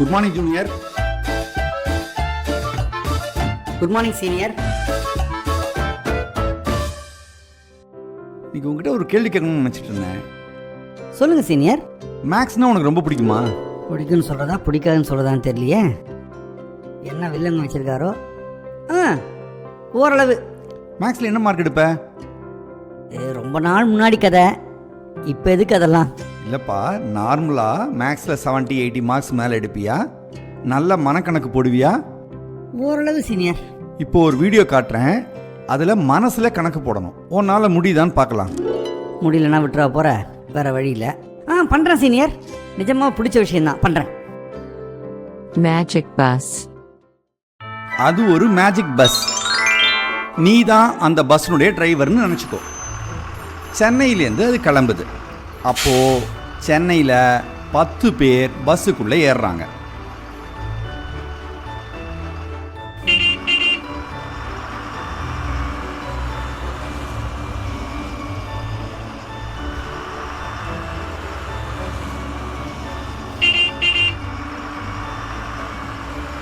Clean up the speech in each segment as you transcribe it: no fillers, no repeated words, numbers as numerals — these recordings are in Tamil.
Good morning junior. Good morning senior. இன்னைக்கு உங்ககிட்ட ஒரு கேள்வி கேட்கணும்னு நினச்சிட்டு இருந்தேன். சொல்லுங்க சீனியர். மேக்ஸ்னால் உனக்கு ரொம்ப பிடிக்குமா? பிடிக்குன்னு சொல்கிறதா பிடிக்காதுன்னு சொல்கிறதான்னு தெரியலையே. என்ன வில்லங்க வச்சுருக்காரோ. ஓரளவு. மேக்ஸில் என்ன மார்க் எடுப்ப? ரொம்ப நாள் முன்னாடி கதை, இப்போ எதுக்கு அதெல்லாம்? இல்லைப்பா, நார்மலாக மேக்ஸில் 70-80 மார்க்ஸ் மேலே எடுப்பியா? நல்ல மனக்கணக்கு போடுவியா? ஓரளவு சீனியர். இப்போ ஒரு வீடியோ காட்டுறேன், அதில் மனசில் கணக்கு போடணும். உன்னால் முடியுதான்னு பார்க்கலாம். முடியலன்னா விட்டுறா போகிற, வேறு வழியில். பண்ணுறேன் சீனியர். நிஜமாக பிடிச்ச விஷயந்தான், பண்ணுறேன். Magic bus. அது ஒரு மேஜிக் பஸ். நீ தான் அந்த பஸ்னுடைய டிரைவர்னு நினச்சிக்கோ. சென்னையிலேருந்து அது கிளம்புது. அப்போது சென்னையில் 10 பேர் பஸ்ஸுக்குள்ளே ஏறுறாங்க.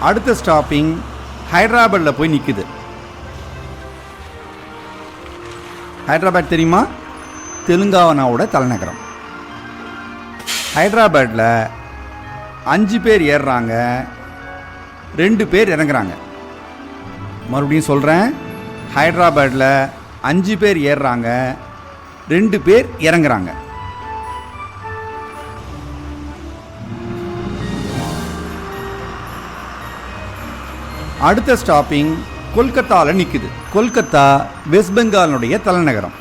அடுத்த ஸ்டாப்பிங் ஹைதராபாத்தில் போய் நிற்குது. ஹைதராபாத் தெரியுமா? தெலுங்கானாவோட தலைநகரம். ஹைதராபாத்தில் 5 பேர் ஏறுறாங்க, 2 பேர் இறங்குறாங்க. மறுபடியும் சொல்கிறேன், ஹைதராபாத்தில் 5 பேர் ஏறுறாங்க, 2 பேர் இறங்குறாங்க. அடுத்த ஸ்டாப்பிங் கொல்கத்தாவில் நிற்குது. கொல்கத்தா வெஸ்ட் பெங்காலினுடைய தலைநகரம்.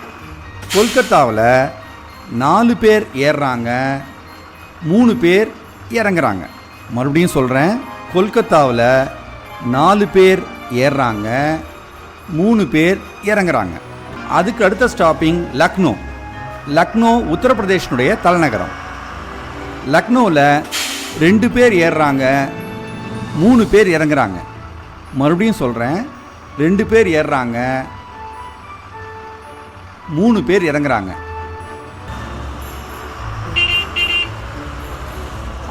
கொல்கத்தாவில் 4 பேர் ஏறுறாங்க, 3 பேர் இறங்குறாங்க. மறுபடியும் சொல்கிறேன், கொல்கத்தாவில் 4 பேர் ஏறுறாங்க, 3 பேர் இறங்குறாங்க. அதுக்கு அடுத்த ஸ்டாப்பிங் லக்னோ. லக்னோ உத்தரப்பிரதேஷனுடைய தலைநகரம். லக்னோவில் 2 பேர் ஏறுறாங்க, 3 பேர் இறங்குறாங்க. மறுபடியும் சொல்கிறேன், 2 பேர் ஏறுறாங்க, 3 பேர் இறங்குறாங்க.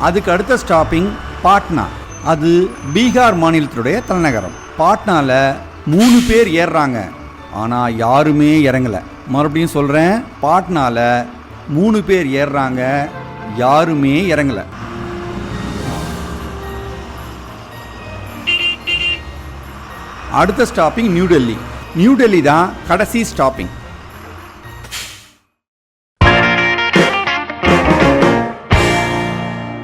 அதுக்கு அடுத்த ஸ்டாப்பிங் பாட்னா. அது பீகார் மாநிலத்தினுடைய தலைநகரம். பாட்னாவில் 3 பேர் ஏறுறாங்க, ஆனால் யாருமே இறங்கலை. மறுபடியும் சொல்கிறேன், பாட்னாவில் 3 பேர் ஏறுறாங்க, யாருமே இறங்கலை. அடுத்த stopping new Delhi. New Delhi தான் கடைசி ஸ்டாப்பிங்.